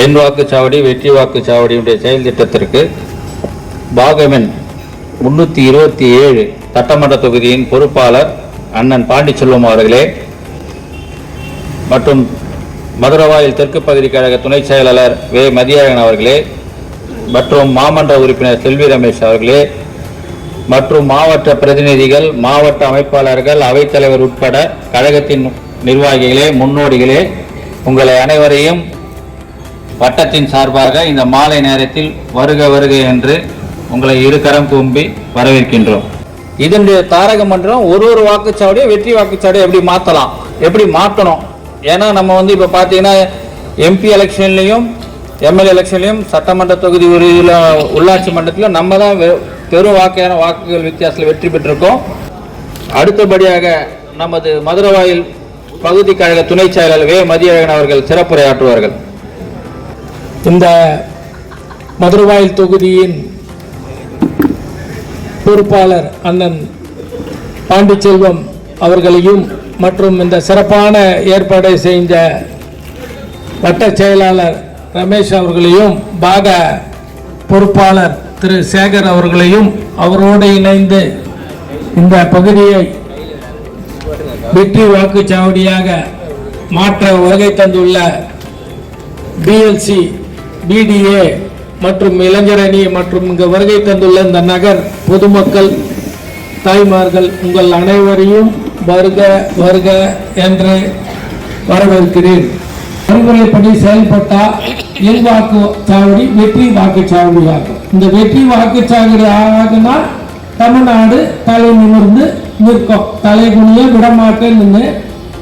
என் வாக்குச்சாவடி வெற்றி வாக்குச்சாவடியுடைய செயல் திட்டத்திற்கு பாகமென் 327 சட்டமன்ற தொகுதியின் பொறுப்பாளர் அண்ணன் பாண்டிச்செல்வம் அவர்களே மற்றும் மதுரவாயில் தெற்கு பகுதி கழக துணை செயலாளர் வே மதியழகன் அவர்களே மற்றும் மாமன்ற உறுப்பினர் செல்வி ரமேஷ் அவர்களே மற்றும் மாவட்ட பிரதிநிதிகள், மாவட்ட அமைப்பாளர்கள், அவைத்தலைவர் உட்பட கழகத்தின் நிர்வாகிகளே, முன்னோடிகளே, உங்களை அனைவரையும் வட்டத்தின் சார்பாக இந்த மாலை நேரத்தில் வருக வருக என்று உங்களை இருகரம் கூம்பி வரவேற்கின்றோம். இதனுடைய தாரக மன்றம் ஒரு வாக்குச்சாவடியை வெற்றி வாக்குச்சாவடியை எப்படி மாற்றலாம், எப்படி மாற்றணும். ஏன்னா நம்ம இப்போ பார்த்தீங்கன்னா எம்பி எலெக்ஷன்லையும் எம்எல்ஏ எலெக்ஷன்லையும் சட்டமன்ற தொகுதி உள்ளாட்சி மன்றத்திலும் நம்ம தான் பெரும் வாக்குகள் வித்தியாசத்தில் வெற்றி பெற்றிருக்கோம். அடுத்தபடியாக நமது மதுரவாயில் பகுதி கழக துணை செயலாளர் வே மதியழகன் அவர்கள் சிறப்புரையாற்றுவார்கள். இந்த மதுரவாயில் தொகுதியின் பொறுப்பாளர் அண்ணன் பாண்டிச்செல்வம் அவர்களையும் மற்றும் இந்த சிறப்பான ஏற்பாடை செய்த வட்ட செயலாளர் ரமேஷ் அவர்களையும், பாக பொறுப்பாளர் திரு சேகர் அவர்களையும், அவரோடு இணைந்து இந்த பகுதியை வெற்றி வாக்குச்சாவடியாக மாற்ற வருகை தந்துள்ள பிஎல்சி, பிடிஏ மற்றும் இளைஞரணி மற்றும் இங்கு வருகை தந்துள்ள இந்த நகர் பொதுமக்கள், தாய்மார்கள், உங்கள் அனைவரையும் வருக வருக என்று வரவேற்கிறேன். அறிவுரைப்படி செயல்பட்டால் என் வாக்குச்சாவடி வெற்றி வாக்குச்சாவடியாகும். இந்த வெற்றி வாக்குச்சாவடி ஆகினால் தமிழ்நாடு தலை நிமிர்ந்து நிற்கும். தலைகுனிய விடமாட்டேன்னு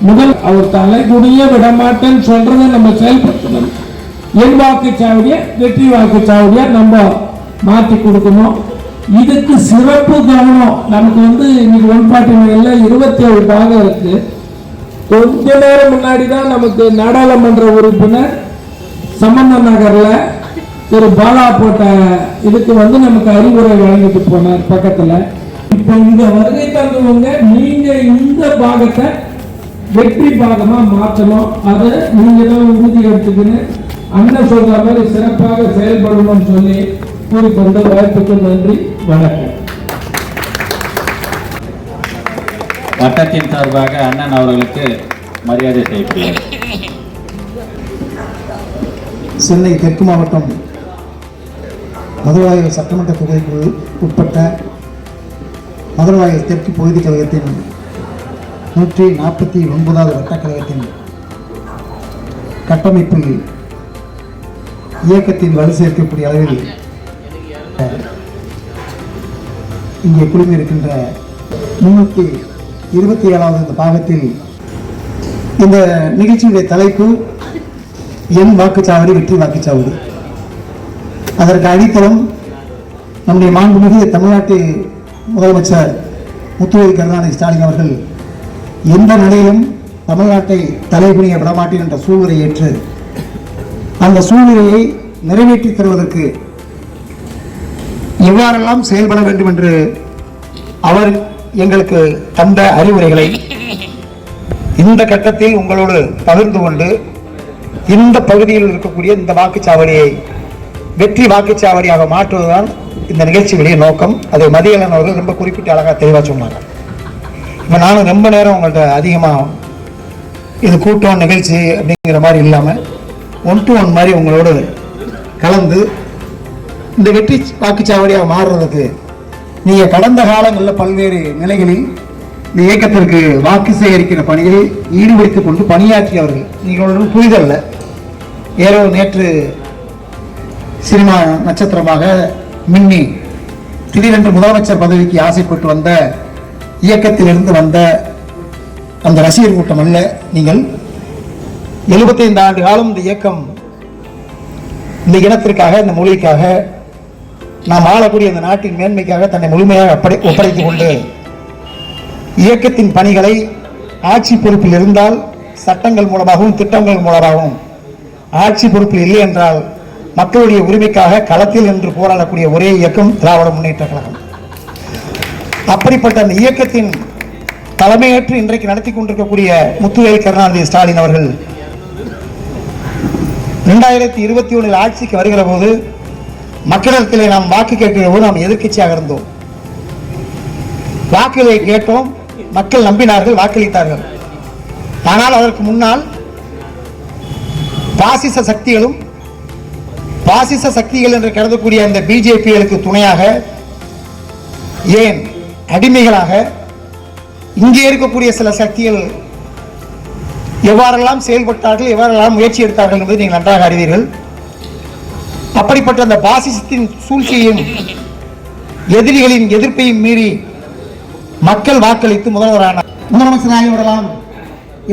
முதல் அவர் தலைகுனிய விடமாட்டேன்னு சொல்றதை நம்ம செயல்படுத்தணும். என் வாக்குச்சாவடியை வெற்றி வாக்குச்சாவடியா நம்ம மாற்றி கொடுக்கணும். இதுக்கு சிறப்பு கவனம். நமக்கு இன்னைக்கு 149 27 பாகம் இருக்கு. கொஞ்ச நேரம் முன்னாடி தான் நமக்கு நாடாளுமன்ற உறுப்பினர் சம்பந்த நகர்ல ஒரு பாலா போட்ட இதுக்கு நமக்கு அறிவுரை வழங்கிட்டு போனார் பக்கத்துல. இப்ப இந்த வருகை தந்தவங்க நீங்க இந்த பாகத்தை வெற்றி பாகமா மாற்றணும். அதை நீங்க தான் உறுதி எடுத்துக்கணும். அண்ணன் சொல்ற மாதிரி சிறப்பாக செயல்படணும்னு சொல்லி கூறிக்கொண்ட வாய்ப்புக்கு நன்றி, வணக்கம். வட்டத்தின் சார்பாக அண்ணன் அவர்களுக்கு மரியாதை செய்யப்படுகிறது. சென்னை தெற்கு மாவட்டம் மதுரவாயில் சட்டமன்ற தொகுதிக்கு உட்பட்ட மதுரவாயில் தெற்கு பகுதி கழகத்தின் 149வது வட்டக்கழகத்தின் கட்டமைப்பு இயக்கத்தின் வலு சேர்க்கக்கூடிய அளவில் இங்கே குழுமி இருக்கின்ற 327வது இந்த பாகத்தில் இந்த நிகழ்ச்சியுடைய தலைப்பு என் வாக்குச்சாவடி வெற்றி வாக்குச்சாவடி. அதற்கு அடித்தளம் நம்முடைய மாண்புமிகு தமிழ்நாட்டு முதலமைச்சர் முத்துவேல் கருணாநிதி ஸ்டாலின் அவர்கள் எந்த நிலையிலும் தமிழ்நாட்டை தலைகுனிய விடமாட்டேன் என்ற சூழ்நிலை ஏற்று அந்த சூழ்நிலையை நிறைவேற்றி தருவதற்கு எவ்வாறெல்லாம் செயல்பட வேண்டும் என்று அவர் எங்களுக்கு தந்த அறிவுரைகளை இந்த கட்டத்தில் உங்களோடு பகிர்ந்து கொண்டு இந்த பகுதியில் இருக்கக்கூடிய இந்த வாக்குச்சாவடியை வெற்றி வாக்குச்சாவடியாக மாற்றுவதுதான் இந்த நிகழ்ச்சியுடைய நோக்கம். அதை மதியழகன் அவர்கள் ரொம்ப குறிப்பிட்ட அழகாக தெளிவாக சொன்னாங்க. இப்போ நானும் ரொம்ப நேரம் உங்கள்கிட்ட அதிகமாக இது கூட்டம் நிகழ்ச்சி அப்படிங்கிற மாதிரி இல்லாமல் 1 to 1 மாதிரி உங்களோடு கலந்து இந்த வெற்றி வாக்குச்சாவடியாக மாறுறதுக்கு நீங்கள் கடந்த காலங்களில் பல்வேறு நிலைகளில் இந்த இயக்கத்திற்கு வாக்கு சேகரிக்கிற பணிகளில் ஈடுபடுத்திக் கொண்டு பணியாற்றியவர்கள். நீங்களோட புரிதல்ல ஏதோ நேற்று சினிமா நட்சத்திரமாக மின்னி திடீரென்று முதலமைச்சர் பதவிக்கு ஆசைப்பட்டு வந்த இயக்கத்திலிருந்து வந்த அந்த ரசிகர் கூட்டம் அல்ல. நீங்கள் 75 ஆண்டு காலம் இந்த இயக்கம் இந்த இனத்திற்காக, இந்த மொழிக்காக, நாம் ஆளக்கூடிய இந்த நாட்டின் மேன்மைக்காக தன்னை முழுமையாக ஒப்படைத்துக் கொண்டு இயக்கத்தின் பணிகளை ஆட்சி பொறுப்பில் இருந்தால் சட்டங்கள் மூலமாகவும் திட்டங்கள் மூலமாகவும், ஆட்சி பொறுப்பில் இல்லை என்றால் மக்களுடைய உரிமைக்காக களத்தில் என்று போராடக்கூடிய ஒரே இயக்கம் திராவிட முன்னேற்ற கழகம். அப்படிப்பட்ட அந்த இயக்கத்தின் தலைமையேற்று இன்றைக்கு நடத்தி கொண்டிருக்கக்கூடிய முத்துவேல் கருணாநிதி ஸ்டாலின் அவர்கள் 2021 ஆட்சிக்கு வருகிற போது மக்களிடத்திலே நாம் வாக்கு கேட்கிற போது நாம் எதிர்க்கட்சியாக இருந்தோம். வாக்குகளை கேட்டோம், மக்கள் நம்பினார்கள், வாக்களித்தார்கள். ஆனால் அதற்கு முன்னால் பாசிச சக்திகள் என்று கருதக்கூடிய அந்த பிஜேபிகளுக்கு துணையாக, ஏன் அடிமைகளாக இங்கே இருக்கக்கூடிய சில சக்திகள் எவ்வாறெல்லாம் செயல்பட்டார்கள், எவ்வாறெல்லாம் முயற்சி எடுத்தார்கள் என்பதை நீங்கள் நன்றாக அறிவீர்கள். அப்படிப்பட்ட அந்த பாசிசத்தின் சூழ்ச்சியையும் எதிரிகளின் எதிர்ப்பையும் மீறி மக்கள் வாக்களித்து முதலமைச்சராகி விடலாம்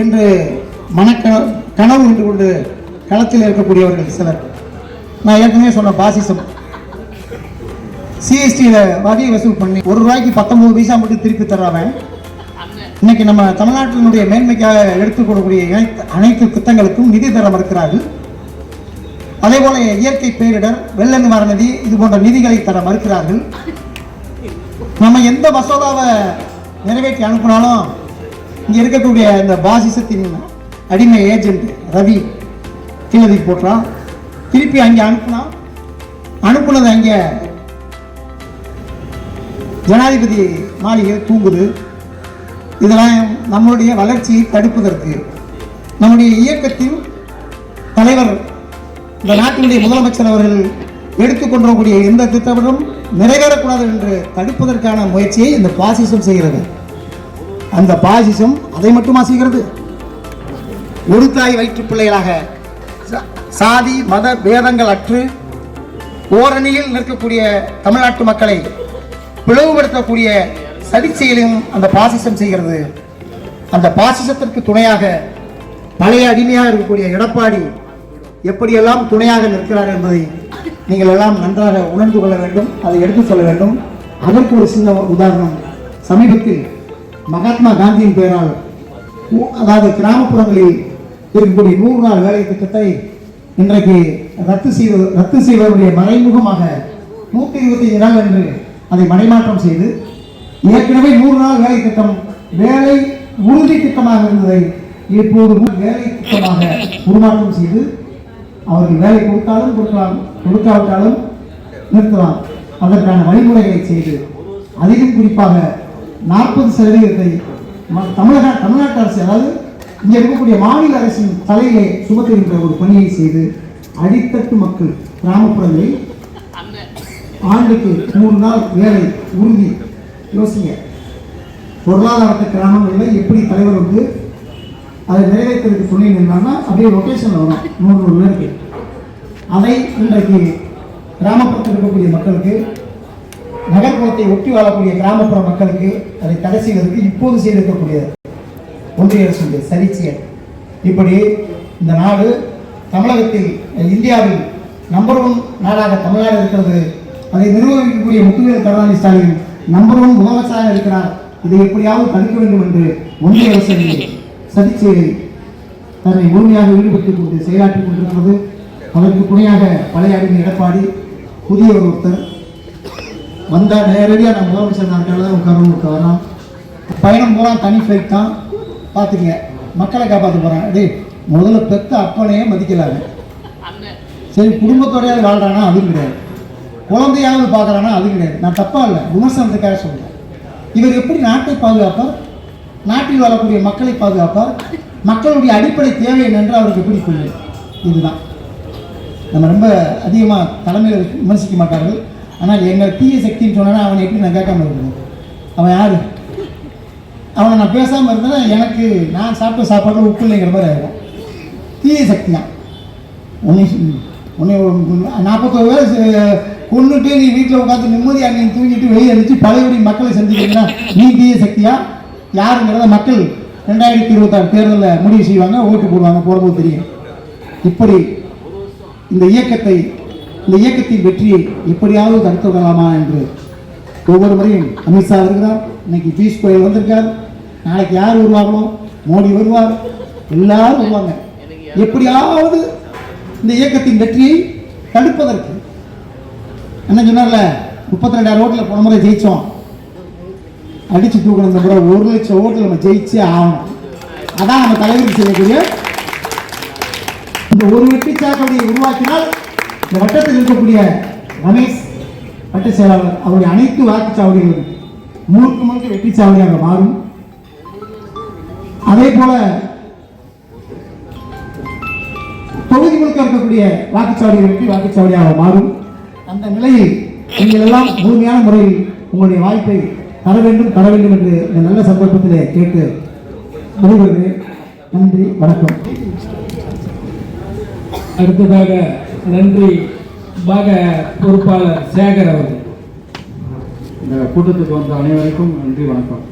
என்று கனவு கண்டு கொண்டு களத்தில் இருக்கக்கூடியவர்கள் சிலர். நான் ஏற்கனவே சொன்ன பாசிசம் சிஎஸ்டியில் வரியை வசூல் பண்ணி ₹1 19 பைசா மட்டும் திருப்பி தர்றவன் இன்னைக்கு நம்ம தமிழ்நாட்டினுடைய மேன்மைக்காக எடுத்துக்கொள்ளக்கூடிய அனைத்து திட்டங்களுக்கும் நிதி தர மறுக்கிறார்கள். அதே போல இயற்கை பேரிடர், வெள்ள நிவாரண நிதி, இது போன்ற நிதிகளை தர மறுக்கிறார்கள். நம்ம எந்த மசோதாவை நிறைவேற்றி அனுப்பினாலும் இங்க இருக்கக்கூடிய இந்த பாசிசத்தின் அடிமை ஏஜென்ட் ரவி கீழதி போட்டான், திருப்பி அங்கே அனுப்புனது அங்கே ஜனாதிபதி மாளிகை தூங்குது. இதெல்லாம் நம்மளுடைய வளர்ச்சியை தடுப்பதற்கு நம்முடைய இயக்கத்தின் தலைவர், இந்த நாட்டினுடைய முதலமைச்சர் அவர்கள் எடுத்துக்கொண்டிருக்கக்கூடிய எந்த திட்டமும் நிறைவேறக்கூடாது என்று தடுப்பதற்கான முயற்சியை இந்த பாசிசம் செய்கிறது. அந்த பாசிசம் அதை மட்டுமா செய்கிறது? ஒரு தாய் வயிற்று பிள்ளைகளாக சாதி மத பேதங்கள் அற்று ஓரணியில் நிற்கக்கூடிய தமிழ்நாட்டு மக்களை பிளவுபடுத்தக்கூடிய சதிச்செயலையும் அந்த பாசிசம் செய்கிறது. அந்த பாசிசத்திற்கு துணையாக பழைய அடிமையாக இருக்கக்கூடிய எடப்பாடி எப்படியெல்லாம் துணையாக நிற்கிறார் என்பதை நீங்கள் எல்லாம் நன்றாக உணர்ந்து கொள்ள வேண்டும், அதை எடுத்துச் சொல்ல வேண்டும். அதற்கு ஒரு சின்ன உதாரணம், சமீபத்தில் மகாத்மா காந்தியின் பெயரால் அதாவது கிராமப்புறங்களில் இருக்கக்கூடிய 100 நாள் வேலை திட்டத்தை இன்றைக்கு ரத்து செய்வதனுடைய மறைமுகமாக 125 நாள் என்று அதை மடைமாற்றம் செய்து, ஏற்கனவே 100 நாள் வேலை திட்டம் வேலை உறுதி திட்டமாக இருந்ததை இப்போது வேலை திட்டமாக உருமாற்றம் செய்து அவர்கள் வேலை கொடுத்தாலும் கொடுக்கலாம், கொடுக்காவிட்டாலும் நிறுத்தலாம், அதற்கான வழிமுறைகளை செய்து, அதிலும் குறிப்பாக 40% தமிழ்நாட்டு அரசு, அதாவது இங்கே இருக்கக்கூடிய மாநில அரசின் தலையிலே சுமத்துகின்ற ஒரு பணியை செய்து அடித்தட்டு மக்கள் கிராமப்புறங்களில் ஆண்டுக்கு 100 நாள் வேலை உறுதி. யோசிங்க, பொருளாதாரத்தை கிராமம் இல்லை, எப்படி தலைவர் வந்து அதை நிறைவேற்றுறதுக்கு துணை நின்றாங்கன்னா அப்படியே லொக்கேஷனில் வரும் 100 பேருக்கு. அதை இன்றைக்கு கிராமப்புறத்தில் இருக்கக்கூடிய மக்களுக்கு, நகர்ப்புறத்தை ஒட்டி வாழக்கூடிய கிராமப்புற மக்களுக்கு அதை தடை செய்வதற்கு இப்போது செய்திருக்கக்கூடிய ஒன்றிய அரசுடைய சரிச்சியல். இப்படி இந்த நாடு தமிழகத்தில் இந்தியாவில் நம்பர் 1 நாடாக தமிழ்நாடு இருக்கிறது. அதை நிர்வகிக்கக்கூடிய முத்துவேல் கருணாநிதி ஸ்டாலின் நம்பர் 1 முதலமைச்சராக இருக்கிறார். இதை எப்படியாவது தடுக்க வேண்டும் என்று ஒன்றிய அரசு சதிச்செயலை தன்னை முழுமையாக ஈடுபட்டுக் கொண்டு செயலாற்றிக் கொண்டிருக்கிறது. அதற்கு துணையாக பழைய அடிமை எடப்பாடி, புதிய ஒருத்தர் வந்தால் நேரடியாக நான் முதலமைச்சர் நாட்களில் உட்கார வரலாம். பயணம் போனால் தனி ஃப்ளைட் தான். பார்த்துங்க, மக்களை காப்பாற்ற போகிறான். டே, முதல்ல பெத்த அப்பனையே மதிக்கலாங்க. சரி, குடும்பத்தோடையாவது வாழ்றானா அது கிடையாது, குழந்தையாவது பார்க்குறானா அது கிடையாது. நான் தப்பா இல்லை, விமர்சனத்துக்காக சொல்கிறேன். இவர் எப்படி நாட்டை பாதுகாப்பார், நாட்டில் வாழக்கூடிய மக்களை பாதுகாப்பார், மக்களுடைய அடிப்படை தேவை என்று அவருக்கு எப்படி புரியும்? இதுதான் நம்ம ரொம்ப அதிகமாக தலைமையில் விமர்சிக்க மாட்டார்கள். ஆனால் எங்கள் தீய சக்தின்னு சொன்னா அவனை எப்படி நான் கேட்காம இருக்கணும்? அவன் யாரு? அவனை நான் பேசாமல் இருந்தேன்னா எனக்கு நான் சாப்பிட்ட சாப்பாடு உப்பு இல்லைங்கிற மாதிரி ஆகிடும். தீய சக்தி தான். உன்னை 41 பேர் கொண்டுட்டு நீ வீட்டில் உட்காந்து நிம்மதியாக நீ தூங்கிட்டு வெளியே அடிச்சு பழையபடி மக்களை சந்திக்கிறீங்கன்னா நீ தீய சக்தியா யாருங்கிறத மக்கள் 2026 தேர்தலில் முடிவு செய்வாங்க, ஓட்டு போடுவாங்க, போடும்போது தெரியும். இப்படி இந்த இயக்கத்தின் வெற்றியை எப்படியாவது தடுத்து விடலாமா என்று ஒவ்வொரு முறையும் அமித்ஷா வருகிறார், இன்னைக்கு பீஸ் கோயல் வந்திருக்கார், நாளைக்கு யார் வருவாங்களோ, மோடி வருவார், எல்லாரும் வருவாங்க. எப்படியாவது இந்த இயக்கத்தின் வெற்றியை தடுப்பதற்கு என்ன சொன்னார்ல, 32,000 ஓட்டில் போன முறை ஜெயிச்சோம், அடிச்சு தூக்கணும். இந்த முறை 1,00,000 ஓட்டில் நம்ம ஜெயிச்சே ஆகணும். அதான் நம்ம தலைவருக்கு செய்யக்கூடிய அந்த ஒரு வெற்றி சாவடியை உருவாக்கினால் இந்த வட்டத்தில் இருக்கக்கூடிய ரமேஷ் வட்ட செயலாளர் அவருடைய அனைத்து வாக்குச்சாவடிகளும் முழுக்க முழுக்க வெற்றி சாவடியாக மாறும். அதே போல தொகுதி முழுக்க இருக்கக்கூடிய வாக்குச்சாவடிகள் வெற்றி வாக்குச்சாவடியாக மாறும். அந்த நிலையில் நீங்கள் எல்லாம் முழுமையான முறையில் உங்களுடைய வாய்ப்பை தர வேண்டும் என்று இந்த நல்ல சந்தர்ப்பத்திலே கேட்டு முடிவுகிறேன். நன்றி, வணக்கம். அடுத்ததாக நன்றி பாக பொறுப்பாளர் சேகர் அவர்கள். இந்த கூட்டத்துக்கு வந்த அனைவருக்கும் நன்றி, வணக்கம்.